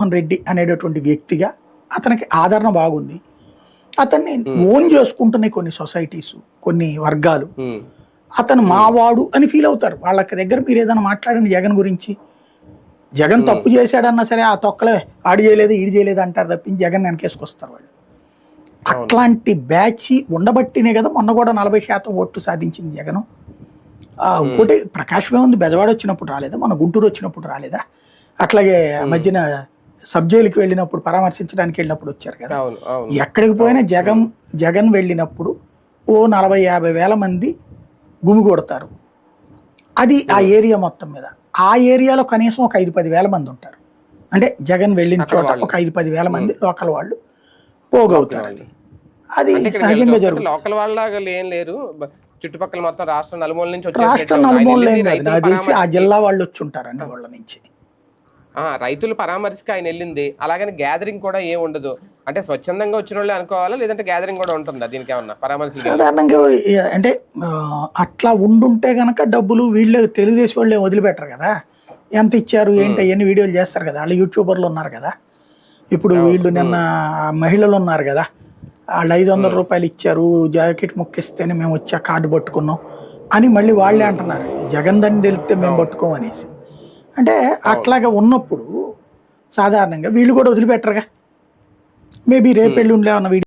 జగన్మోహన్ రెడ్డి అనేటటువంటి వ్యక్తిగా అతనికి ఆదరణ బాగుంది. అతన్ని ఓన్ చేసుకుంటున్నాయి కొన్ని సొసైటీస్, కొన్ని వర్గాలు. అతను మావాడు అని ఫీల్ అవుతారు. వాళ్ళకి దగ్గర మీరు ఏదైనా మాట్లాడండి జగన్ గురించి, జగన్ తప్పు చేశాడన్నా సరే ఆ తొక్కలే ఆడు చేయలేదు ఈడు చేయలేదు అంటారు తప్పించి జగన్ వెనకేసుకొస్తారు వాళ్ళు. అట్లాంటి బ్యాచ్ ఉండబట్టినే కదా మొన్న కూడా 40% ఓట్లు సాధించింది జగన్. ఇంకోటి ప్రకాశమే ఉంది, బెజవాడ వచ్చినప్పుడు రాలేదా, మన గుంటూరు వచ్చినప్పుడు రాలేదా, అట్లాగే మధ్యన సబ్ జైలుకి వెళ్ళినప్పుడు పరామర్శించడానికి వెళ్ళినప్పుడు వచ్చారు కదా. ఎక్కడికి పోయినా జగన్ వెళ్ళినప్పుడు ఓ 40-50 వేల మంది గుమిగూడతారు. అది ఆ ఏరియా మొత్తం మీద. ఆ ఏరియాలో కనీసం ఒక 5-10 వేల మంది ఉంటారు. అంటే జగన్ వెళ్ళిన చోట ఒక 5-10 వేల మంది లోకల్ వాళ్ళు పోగవుతారు. అది సహజంగా జరుగుతుంది. లోకల్ వాళ్ళ ఏం లేరు, చుట్టుపక్కల మొత్తం రాష్ట్రం నలుమూల నుంచి రాష్ట్రం నలుమూలలు ఏం కాదు, నాకు తెలిసి ఆ జిల్లా వాళ్ళు వచ్చి ఉంటారు అన్ని వాళ్ళ నుంచి. రైతులు పరామర్శకి ఆయన వెళ్ళింది. అలాగని గ్యాదరింగ్ కూడా ఏం ఉండదు. అంటే స్వచ్ఛందంగా వచ్చిన వాళ్ళు అనుకోవాలా, లేదంటే గ్యాదరింగ్ కూడా ఉంటుందా దీనికి ఏమన్నా పరామర్శ? సాధారణంగా అంటే అట్లా ఉండుంటే గనక డబ్బులు వీళ్ళు తెలుగుదేశం వాళ్ళే వదిలిపెట్టరు కదా. ఎంత ఇచ్చారు ఏంటి అవన్నీ వీడియోలు చేస్తారు కదా, వాళ్ళు యూట్యూబర్లు ఉన్నారు కదా. ఇప్పుడు వీళ్ళు నిన్న మహిళలు ఉన్నారు కదా, వాళ్ళు 500 రూపాయలు ఇచ్చారు జాకెట్ ముక్కిస్తేనే మేము వచ్చా కార్డు పట్టుకున్నాం అని మళ్ళీ వాళ్ళే అంటున్నారు, జగన్ దని తెలిస్తే మేము పట్టుకోమనేసి. అంటే అట్లాగా ఉన్నప్పుడు సాధారణంగా వీళ్ళు కూడా వదిలిపెట్టరుగా. Maybe రేపెళ్ళి ఉండేవన్న video